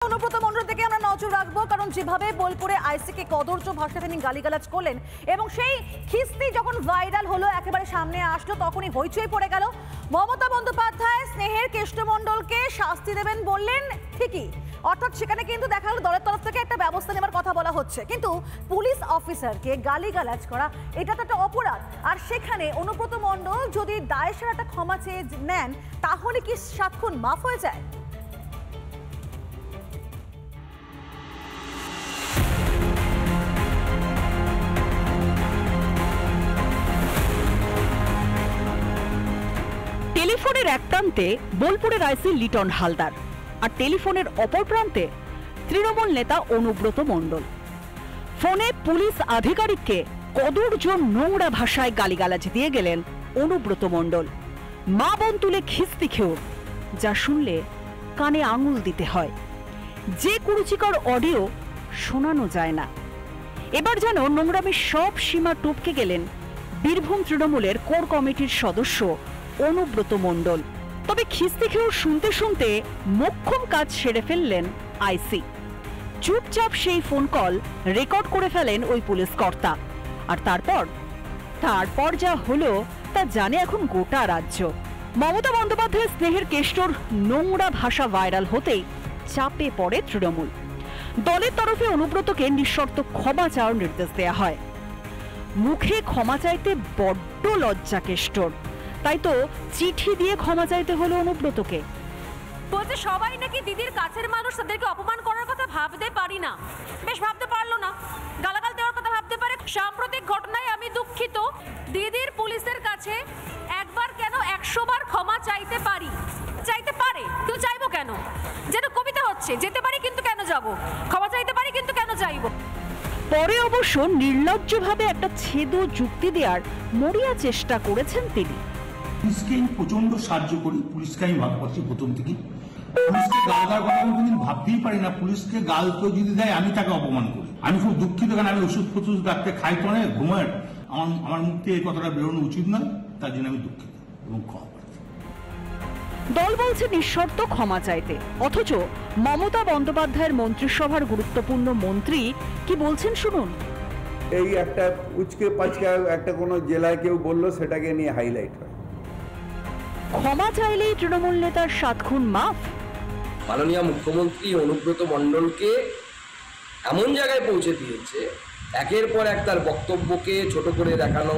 অনুব্রত মণ্ডল থেকে আমরা নজর রাখবো, কারণ যেভাবে বোলপুরে আইসিকে কদর্য ভাষায় তিনি গালিগালাজ করলেন এবং সেই খিস্তি যখন ভাইরাল হলো, একেবারে সামনে আসলো, তখনই হইচই পড়ে গেল। মমতা বন্দ্যোপাধ্যায় স্নেহের কেষ্টমণ্ডলকে শাস্তি দেবেন বললেন ঠিকই, অর্থাৎ সেখানে কিন্তু দেখা গেল দলের তরফ থেকে একটা ব্যবস্থা নেওয়ার কথা বলা হচ্ছে, কিন্তু পুলিশ অফিসারকে গালিগালাজ করা এটা তো একটা অপরাধ। আর সেখানে অনুব্রত মণ্ডল যদি দায় সারাটা ক্ষমা চেয়ে নেন, তাহলে কি 7 খুন মাফ হয়ে যায়? টেলিফোনের এক প্রান্তে বোলপুরের আইসি লিটন হালদার, আর টেলিফোনের অপর প্রান্তে তৃণমূল নেতা অনুব্রত মণ্ডল। ফোনে পুলিশ আধিকারিককে কদর্য নোংরা ভাষায় গালিগালাজ দিয়ে গেলেন অনুব্রত মণ্ডল। মা বোন তুলে খিস্তি খেউর, যা শুনলে কানে আঙুল দিতে হয়। যে কুরুচিকর অডিও শোনানো যায় না। এবার যেন নোংরামের সব সীমা টপকে গেলেন বীরভূম তৃণমূলের কোর কমিটির সদস্য অনুব্রত মণ্ডল। তবে খিস্তি খেউর শুনতে শুনতে মোক্ষম কাজ সেরে ফেললেন আইসি। চুপচাপ সেই ফোন কল রেকর্ড করে ফেলেন ওই পুলিশ কর্তা। আর তারপর যা হলো তা জানে এখন গোটা রাজ্য। মমতা বন্দ্যোপাধ্যায়ের স্নেহের কেষ্টর নোংরা ভাষা ভাইরাল হতেই চাপে পড়ে তৃণমূল। দলের তরফে অনুব্রতকে নিঃশর্ত ক্ষমা চাওয়ার নির্দেশ দেয়া হয়। মুখে ক্ষমা চাইতে বড্ড লজ্জা কেষ্টর, তাই তো চিঠি দিয়ে ক্ষমা চাইতে হলো অনুব্রতকে। বলছে সবাই নাকি দিদির কাছের মানুষ, তাদেরকে অপমান করার কথা ভাবতে পারি না। বেশ ভাবতে পারলো না, গালাগাল দেওয়ার কথা ভাবতে পারে। সাম্প্রতিক ঘটনায় আমি দুঃখিত। দিদির পুলিশের কাছে একবার কেন 100 বার ক্ষমা চাইতে পারি, চাইতে পারে, কিন্তু চাইবো কেন? যেন কবিতা হচ্ছে, যেতে পারি কিন্তু কেন যাব, ক্ষমা চাইতে পারি কিন্তু কেন চাইবো। পরে অবশ্য নির্লজ্জভাবে একটা ছেদো যুক্তি দেওয়ার মরিয়া চেষ্টা করেছেন তিনি। পুলিশকে আমি প্রচন্ড সাহায্য করি, পুলিশকে আমি ভালোবাসি প্রথম থেকেই। পুলিশকে গাল দেওয়ার কথা আমি কোনদিন ভাবতেই পারি না। পুলিশকে গাল তো যদি দেয় আমি তাকে অপমান করি। আমি খুব দুঃখিত, কারণ আমি ওষুধ ফষুধ ডাক্তার খাই তো না, ঘুমার। আমার মুখ থেকে এই কথাটা বেরোনো উচিত নয়, তার জন্য আমি দুঃখিত এবং ক্ষমা প্রার্থী। দল বলছে নিঃশর্ত ক্ষমা চাইতে, অথচ মমতা বন্দ্যোপাধ্যায়ের মন্ত্রিসভার গুরুত্বপূর্ণ মন্ত্রী কি বলছেন শুনুন। এই একটা উচকে পাচকা একটা কোনো জেলায় কেউ বললো, সেটাকে নিয়ে হাইলাইট হয়। ক্ষমা চাইলেই তৃণমূল নেতার 7 খুন মাফ। মাননীয় মুখ্যমন্ত্রী অনুব্রত মণ্ডলকে এমন জায়গায় পৌঁছে দিয়েছে, একের পর এক তার বক্তব্যকে ছোট করে দেখানো,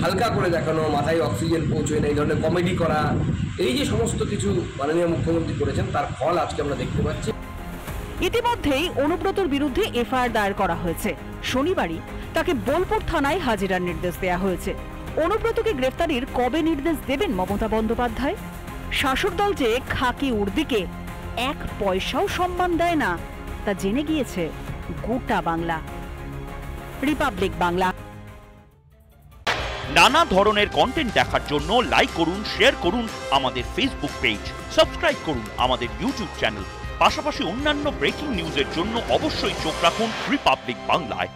হালকা করে দেখানো, মাথায় অক্সিজেন পৌঁছয় না, এই ধরনের কমেডি করা, এই যে সমস্ত কিছু মাননীয় মুখ্যমন্ত্রী করেছেন, তার ফল আজকে আমরা দেখতে পাচ্ছি। ইতিমধ্যেই অনুব্রতর বিরুদ্ধে এফআইআর দায়ের করা হয়েছে। শনিবারই তাকে বোলপুর থানায় হাজিরার নির্দেশ দেওয়া হয়েছে। অনুব্রতকে গ্রেফতারির কবে নির্দেশ দেবেন মমতা বন্দ্যোপাধ্যায়? শাসক দল যে খাকি উর্দিকে 1 পয়সাও সম্মান দেয় না, তা জেনে গিয়েছে গোটা বাংলা। রিপাবলিক বাংলা। নানা ধরনের কন্টেন্ট দেখার জন্য লাইক করুন, শেয়ার করুন আমাদের ফেসবুক পেজ, সাবস্ক্রাইব করুন আমাদের ইউটিউব চ্যানেল। পাশাপাশি অন্যান্য ব্রেকিং নিউজের জন্য অবশ্যই চোখ রাখুন রিপাবলিক বাংলায়।